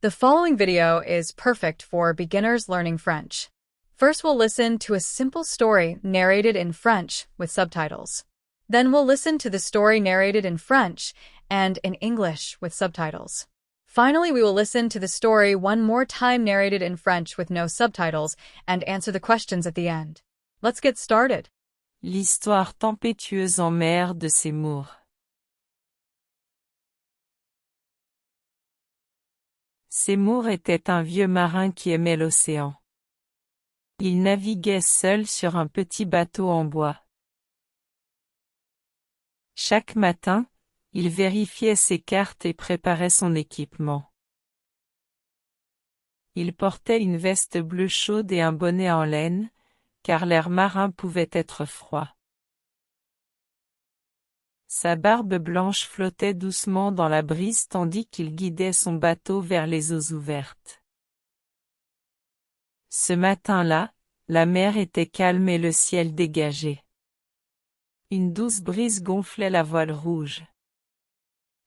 The following video is perfect for beginners learning French. First, we'll listen to a simple story narrated in French with subtitles. Then we'll listen to the story narrated in French and in English with subtitles. Finally, we will listen to the story one more time narrated in French with no subtitles and answer the questions at the end. Let's get started. L'histoire tempétueuse en mer de Seymour. Seymour était un vieux marin qui aimait l'océan. Il naviguait seul sur un petit bateau en bois. Chaque matin, il vérifiait ses cartes et préparait son équipement. Il portait une veste bleue chaude et un bonnet en laine, car l'air marin pouvait être froid. Sa barbe blanche flottait doucement dans la brise tandis qu'il guidait son bateau vers les eaux ouvertes. Ce matin-là, la mer était calme et le ciel dégagé. Une douce brise gonflait la voile rouge.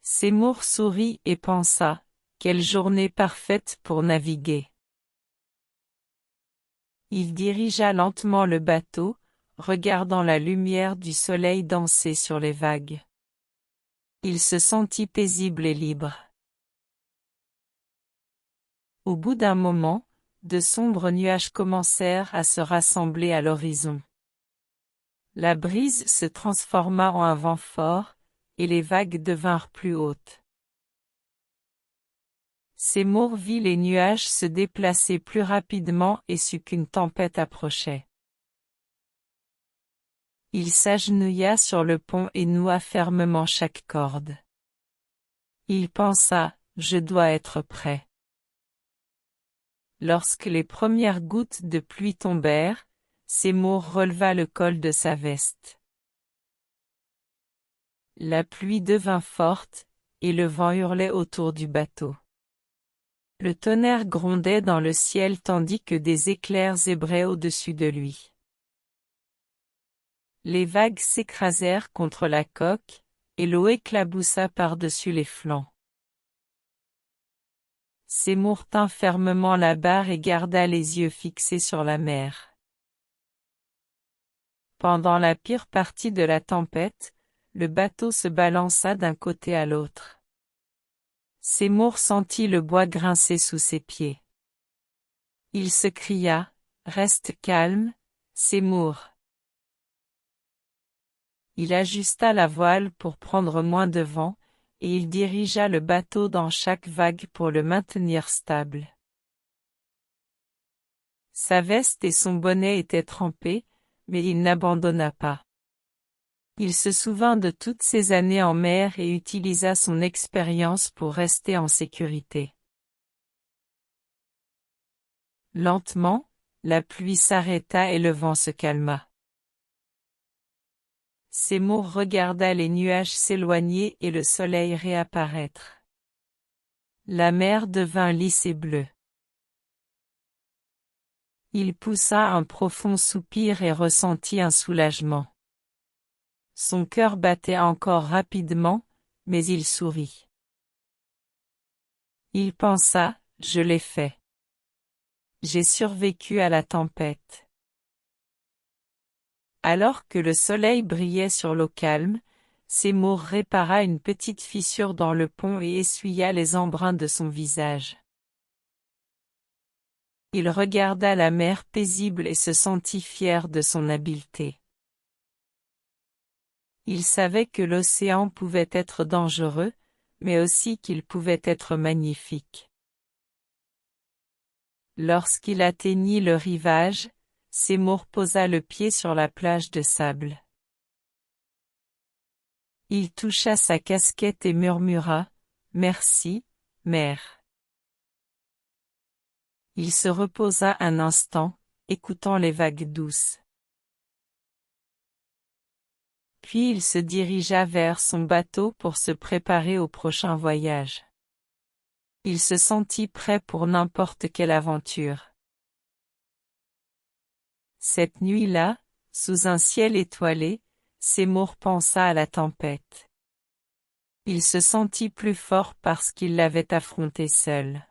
Seymour sourit et pensa, quelle journée parfaite pour naviguer. Il dirigea lentement le bateau, regardant la lumière du soleil danser sur les vagues. Il se sentit paisible et libre. Au bout d'un moment, de sombres nuages commencèrent à se rassembler à l'horizon. La brise se transforma en un vent fort, et les vagues devinrent plus hautes. Seymour vit les nuages se déplacer plus rapidement et sut qu'une tempête approchait. Il s'agenouilla sur le pont et noua fermement chaque corde. Il pensa, je dois être prêt. Lorsque les premières gouttes de pluie tombèrent, Seymour releva le col de sa veste. La pluie devint forte, et le vent hurlait autour du bateau. Le tonnerre grondait dans le ciel tandis que des éclairs zébraient au-dessus de lui. Les vagues s'écrasèrent contre la coque, et l'eau éclaboussa par-dessus les flancs. Seymour tint fermement la barre et garda les yeux fixés sur la mer. Pendant la pire partie de la tempête, le bateau se balança d'un côté à l'autre. Seymour sentit le bois grincer sous ses pieds. Il se cria, « Reste calme, Seymour !» Il ajusta la voile pour prendre moins de vent, et il dirigea le bateau dans chaque vague pour le maintenir stable. Sa veste et son bonnet étaient trempés, mais il n'abandonna pas. Il se souvint de toutes ces années en mer et utilisa son expérience pour rester en sécurité. Lentement, la pluie s'arrêta et le vent se calma. Seymour regarda les nuages s'éloigner et le soleil réapparaître. La mer devint lisse et bleue. Il poussa un profond soupir et ressentit un soulagement. Son cœur battait encore rapidement, mais il sourit. Il pensa, je l'ai fait. J'ai survécu à la tempête. Alors que le soleil brillait sur l'eau calme, Seymour répara une petite fissure dans le pont et essuya les embruns de son visage. Il regarda la mer paisible et se sentit fier de son habileté. Il savait que l'océan pouvait être dangereux, mais aussi qu'il pouvait être magnifique. Lorsqu'il atteignit le rivage, Seymour posa le pied sur la plage de sable. Il toucha sa casquette et murmura, « Merci, mer. » Il se reposa un instant, écoutant les vagues douces. Puis il se dirigea vers son bateau pour se préparer au prochain voyage. Il se sentit prêt pour n'importe quelle aventure. Cette nuit-là, sous un ciel étoilé, Seymour pensa à la tempête. Il se sentit plus fort parce qu'il l'avait affrontée seul.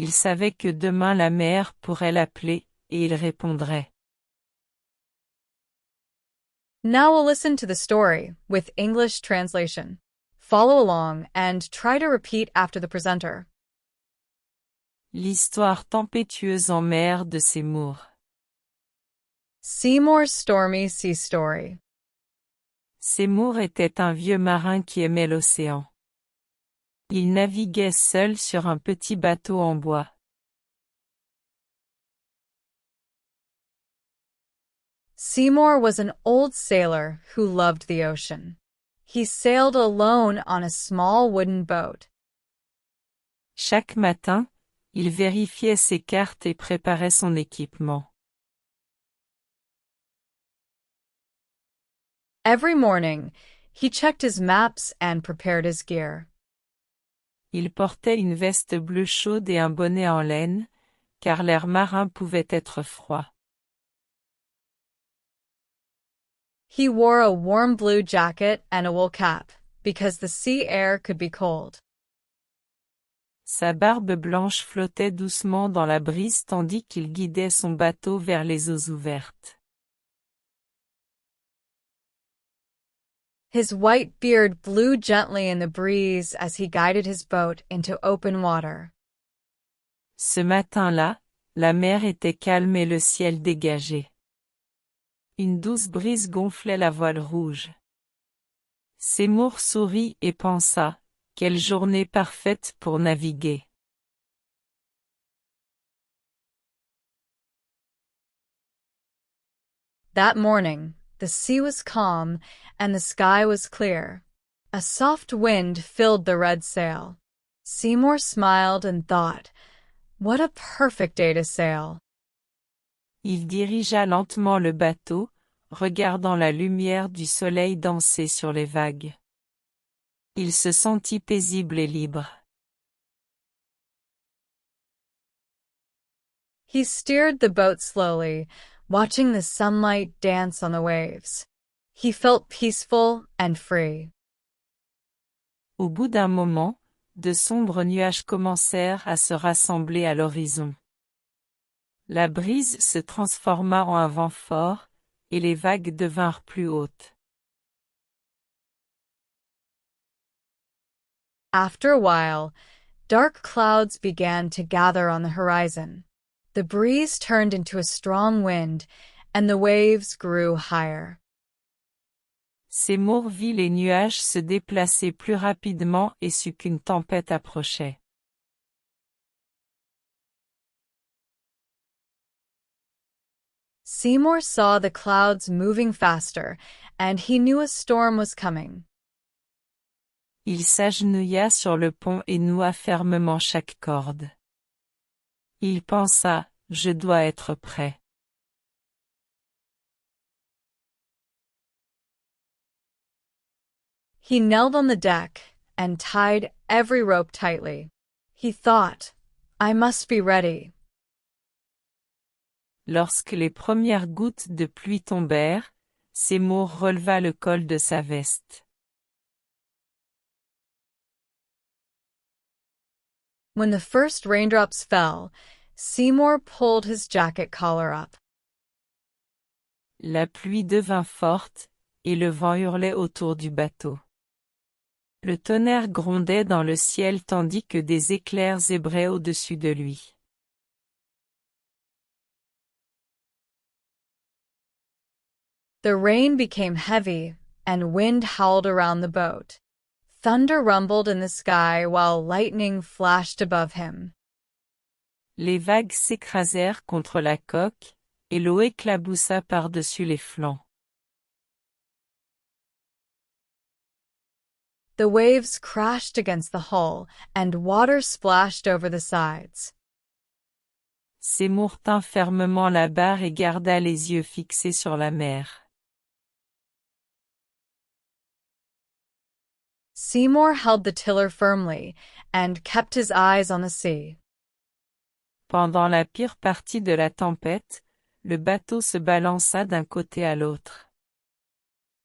Il savait que demain la mer pourrait l'appeler, et il répondrait. Now we'll listen to the story with English translation. Follow along and try to repeat after the presenter. L'histoire tempétueuse en mer de Seymour. Seymour's Stormy Sea Story. Seymour était un vieux marin qui aimait l'océan. Il naviguait seul sur un petit bateau en bois. Seymour was an old sailor who loved the ocean. He sailed alone on a small wooden boat. Chaque matin, il vérifiait ses cartes et préparait son équipement. Every morning, he checked his maps and prepared his gear. Il portait une veste bleue chaude et un bonnet en laine, car l'air marin pouvait être froid. He wore a warm blue jacket and a wool cap, because the sea air could be cold. Sa barbe blanche flottait doucement dans la brise tandis qu'il guidait son bateau vers les eaux ouvertes. His white beard blew gently in the breeze as he guided his boat into open water. Ce matin-là, la mer était calme et le ciel dégagé. Une douce brise gonflait la voile rouge. Seymour sourit et pensa, quelle journée parfaite pour naviguer. That morning, the sea was calm and the sky was clear. A soft wind filled the red sail. Seymour smiled and thought, what a perfect day to sail. Il dirigea lentement le bateau, regardant la lumière du soleil danser sur les vagues. Il se sentit paisible et libre. He steered the boat slowly, watching the sunlight dance on the waves. He felt peaceful and free. Au bout d'un moment, de sombres nuages commencèrent à se rassembler à l'horizon. La brise se transforma en un vent fort, et les vagues devinrent plus hautes. After a while, dark clouds began to gather on the horizon. The breeze turned into a strong wind, and the waves grew higher. Seymour vit les nuages se déplacer plus rapidement et sut qu'une tempête approchait. Seymour saw the clouds moving faster, and he knew a storm was coming. Il s'agenouilla sur le pont et noua fermement chaque corde. Il pensa, je dois être prêt. He knelt on the deck and tied every rope tightly. He thought, I must be ready. Lorsque les premières gouttes de pluie tombèrent, Seymour releva le col de sa veste. When the first raindrops fell, Seymour pulled his jacket collar up. La pluie devint forte, et le vent hurlait autour du bateau. Le tonnerre grondait dans le ciel tandis que des éclairs zébraient au-dessus de lui. The rain became heavy, and wind howled around the boat. Thunder rumbled in the sky while lightning flashed above him. Les vagues s'écrasèrent contre la coque, et l'eau éclaboussa par-dessus les flancs. The waves crashed against the hull, and water splashed over the sides. Seymour tint fermement la barre et garda les yeux fixés sur la mer. Seymour held the tiller firmly and kept his eyes on the sea. Pendant la pire partie de la tempête, le bateau se balança d'un côté à l'autre.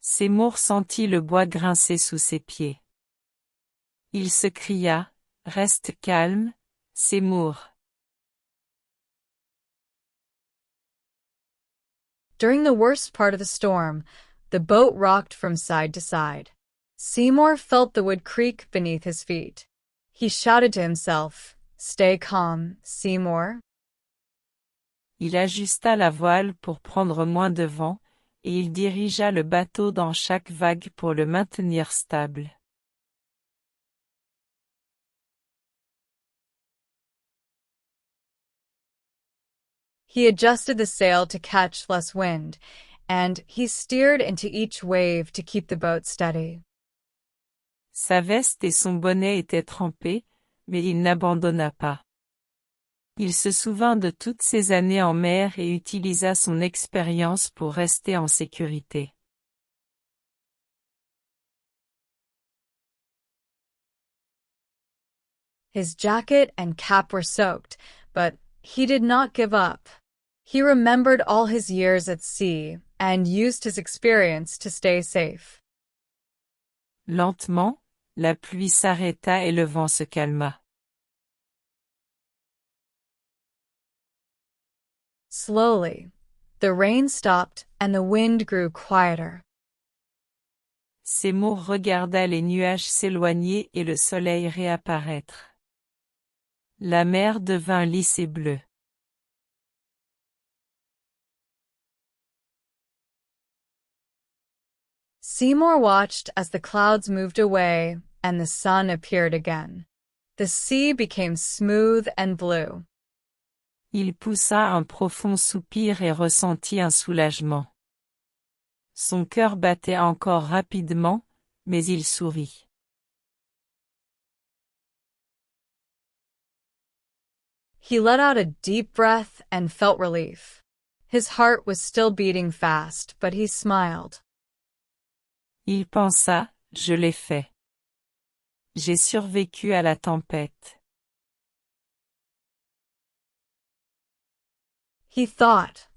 Seymour sentit le bois grincer sous ses pieds. Il se cria, « Reste calme, Seymour. During the worst part of the storm, the boat rocked from side to side. Seymour felt the wood creak beneath his feet. He shouted to himself, "Stay calm, Seymour." Il ajusta la voile pour prendre moins de vent, et il dirigea le bateau dans chaque vague pour le maintenir stable. He adjusted the sail to catch less wind, and he steered into each wave to keep the boat steady. Sa veste et son bonnet étaient trempés, mais il n'abandonna pas. Il se souvint de toutes ces années en mer et utilisa son expérience pour rester en sécurité. His jacket and cap were soaked, but he did not give up. He remembered all his years at sea and used his experience to stay safe. Lentement, la pluie s'arrêta et le vent se calma. Slowly, the rain stopped and the wind grew quieter. Seymour regarda les nuages s'éloigner et le soleil réapparaître. La mer devint lisse et bleue. Seymour watched as the clouds moved away and the sun appeared again. The sea became smooth and blue. Il poussa un profond soupir et ressentit un soulagement. Son cœur battait encore rapidement, mais il sourit. He let out a deep breath and felt relief. His heart was still beating fast, but he smiled. Il pensa, je l'ai fait. J'ai survécu à la tempête. He thought,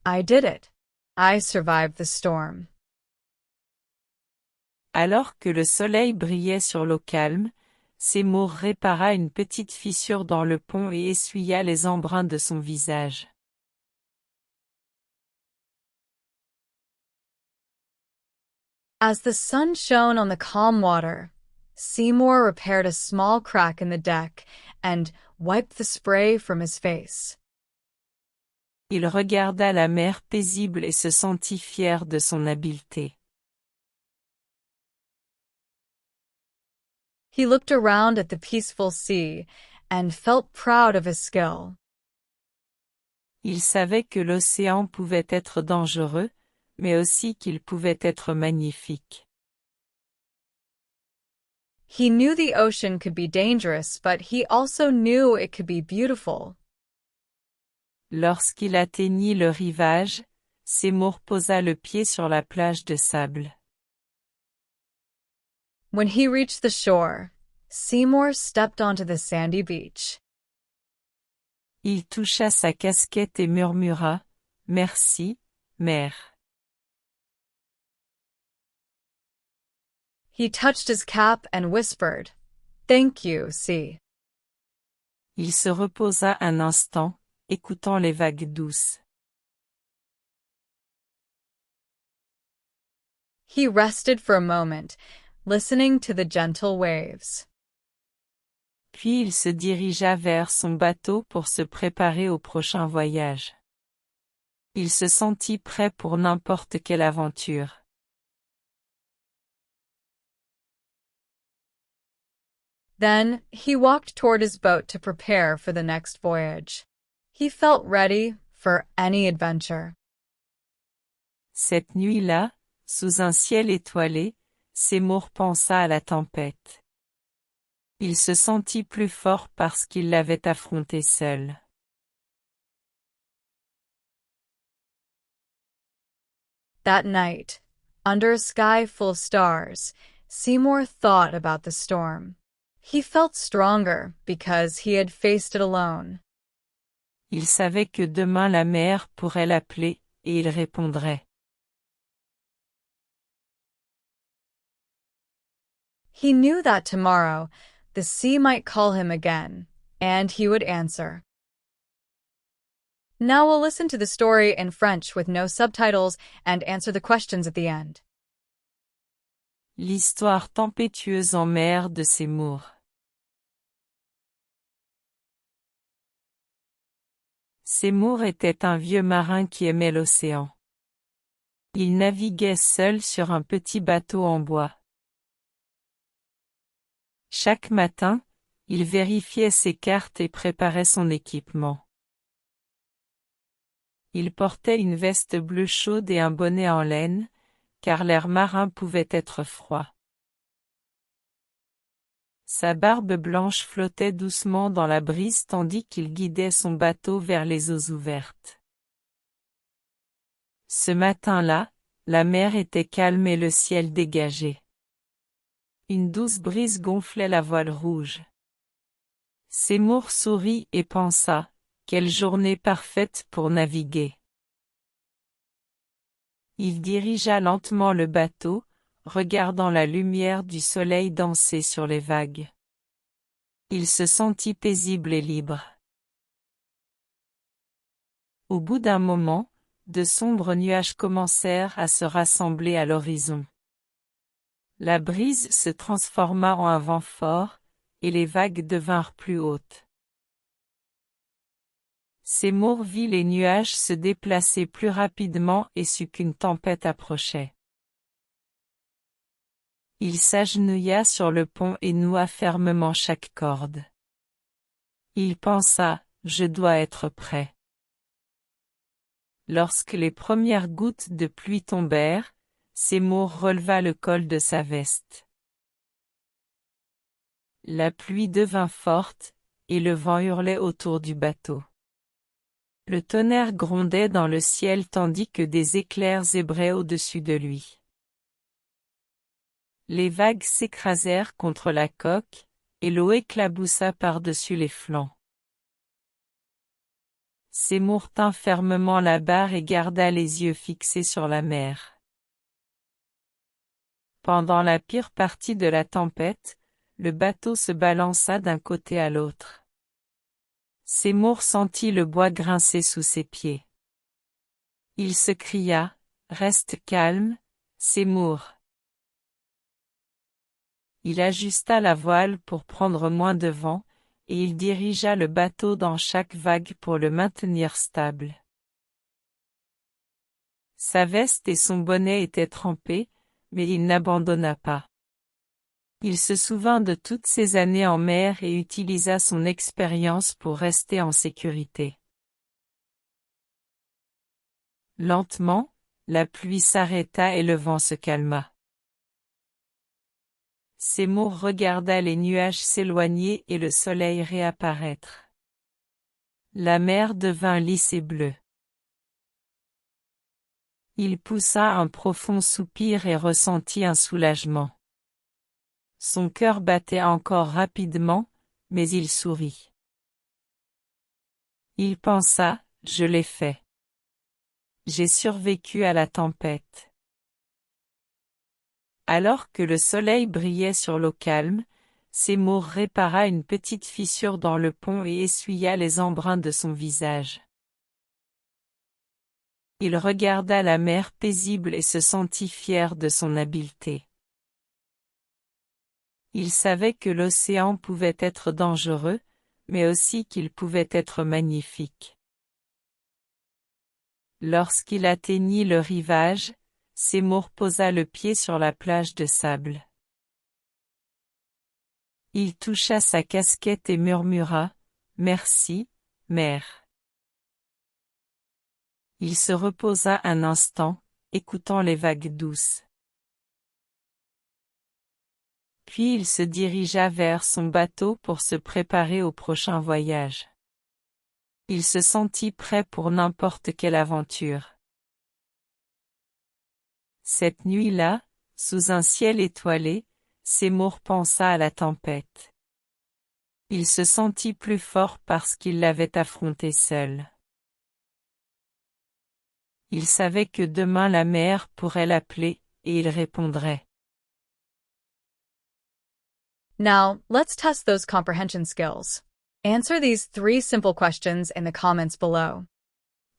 I did it. I survived the storm. Alors que le soleil brillait sur l'eau calme, Seymour répara une petite fissure dans le pont et essuya les embruns de son visage. As the sun shone on the calm water, Seymour repaired a small crack in the deck and wiped the spray from his face. Il regarda la mer paisible et se sentit fier de son habileté. He looked around at the peaceful sea and felt proud of his skill. Il savait que l'océan pouvait être dangereux, mais aussi qu'il pouvait être magnifique. He knew the ocean could be dangerous, but he also knew it could be beautiful. Lorsqu'il atteignit le rivage, Seymour posa le pied sur la plage de sable. When he reached the shore, Seymour stepped onto the sandy beach. Il toucha sa casquette et murmura, « Merci, mère. » He touched his cap and whispered, "Thank you, sea." Il se reposa un instant, écoutant les vagues douces. He rested for a moment, listening to the gentle waves. Puis il se dirigea vers son bateau pour se préparer au prochain voyage. Il se sentit prêt pour n'importe quelle aventure. Then, he walked toward his boat to prepare for the next voyage. He felt ready for any adventure. Cette nuit-là, sous un ciel étoilé, Seymour pensa à la tempête. Il se sentit plus fort parce qu'il l'avait affrontée seul. That night, under a sky full of stars, Seymour thought about the storm. He felt stronger because he had faced it alone. Il savait que demain la mer pourrait l'appeler, et il répondrait. He knew that tomorrow, the sea might call him again, and he would answer. Now we'll listen to the story in French with no subtitles and answer the questions at the end. L'histoire tempétueuse en mer de Seymour. Seymour était un vieux marin qui aimait l'océan. Il naviguait seul sur un petit bateau en bois. Chaque matin, il vérifiait ses cartes et préparait son équipement. Il portait une veste bleue chaude et un bonnet en laine, car l'air marin pouvait être froid. Sa barbe blanche flottait doucement dans la brise tandis qu'il guidait son bateau vers les eaux ouvertes. Ce matin-là, la mer était calme et le ciel dégagé. Une douce brise gonflait la voile rouge. Seymour sourit et pensa, quelle journée parfaite pour naviguer. Il dirigea lentement le bateau, regardant la lumière du soleil danser sur les vagues. Il se sentit paisible et libre. Au bout d'un moment, de sombres nuages commencèrent à se rassembler à l'horizon. La brise se transforma en un vent fort, et les vagues devinrent plus hautes. Seymour vit les nuages se déplacer plus rapidement et sut qu'une tempête approchait. Il s'agenouilla sur le pont et noua fermement chaque corde. Il pensa, je dois être prêt. Lorsque les premières gouttes de pluie tombèrent, Seymour releva le col de sa veste. La pluie devint forte, et le vent hurlait autour du bateau. Le tonnerre grondait dans le ciel tandis que des éclairs zébraient au-dessus de lui. Les vagues s'écrasèrent contre la coque, et l'eau éclaboussa par-dessus les flancs. Seymour tint fermement la barre et garda les yeux fixés sur la mer. Pendant la pire partie de la tempête, le bateau se balança d'un côté à l'autre. Seymour sentit le bois grincer sous ses pieds. Il se cria, « Reste calme, Seymour !» Il ajusta la voile pour prendre moins de vent, et il dirigea le bateau dans chaque vague pour le maintenir stable. Sa veste et son bonnet étaient trempés, mais il n'abandonna pas. Il se souvint de toutes ces années en mer et utilisa son expérience pour rester en sécurité. Lentement, la pluie s'arrêta et le vent se calma. Seymour regarda les nuages s'éloigner et le soleil réapparaître. La mer devint lisse et bleue. Il poussa un profond soupir et ressentit un soulagement. Son cœur battait encore rapidement, mais il sourit. Il pensa, je l'ai fait. J'ai survécu à la tempête. Alors que le soleil brillait sur l'eau calme, Seymour répara une petite fissure dans le pont et essuya les embruns de son visage. Il regarda la mer paisible et se sentit fier de son habileté. Il savait que l'océan pouvait être dangereux, mais aussi qu'il pouvait être magnifique. Lorsqu'il atteignit le rivage, Seymour posa le pied sur la plage de sable. Il toucha sa casquette et murmura, « Merci, mer. » Il se reposa un instant, écoutant les vagues douces. Puis il se dirigea vers son bateau pour se préparer au prochain voyage. Il se sentit prêt pour n'importe quelle aventure. Cette nuit-là, sous un ciel étoilé, Seymour pensa à la tempête. Il se sentit plus fort parce qu'il l'avait affrontée seul. Il savait que demain la mer pourrait l'appeler, et il répondrait. Now, let's test those comprehension skills. Answer these 3 simple questions in the comments below.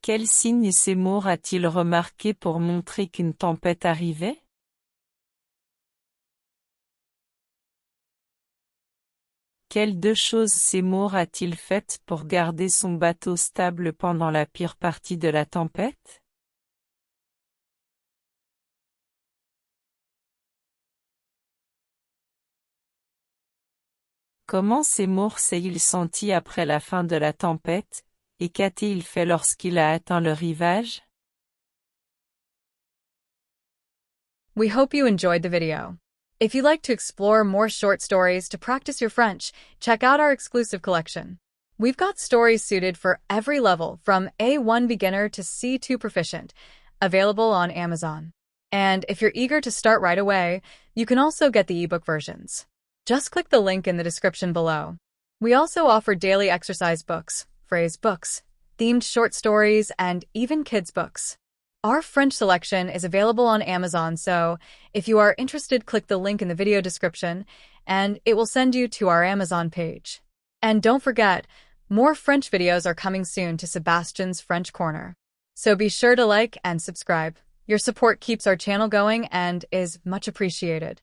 Quel signe Seymour a-t-il remarqué pour montrer qu'une tempête arrivait? Quelles deux choses Seymour a-t-il faites pour garder son bateau stable pendant la pire partie de la tempête? Comment Seymour s'est-il senti après la fin de la tempête, et qu'a-t-il fait lorsqu'il a atteint le rivage? We hope you enjoyed the video. If you'd like to explore more short stories to practice your French, check out our exclusive collection. We've got stories suited for every level, from A1 beginner to C2 proficient, available on Amazon. And if you're eager to start right away, you can also get the ebook versions. Just click the link in the description below. We also offer daily exercise books, phrase books, themed short stories, and even kids' books. Our French selection is available on Amazon, so if you are interested, click the link in the video description, and it will send you to our Amazon page. And don't forget, more French videos are coming soon to Sebastian's French Corner. So be sure to like and subscribe. Your support keeps our channel going and is much appreciated.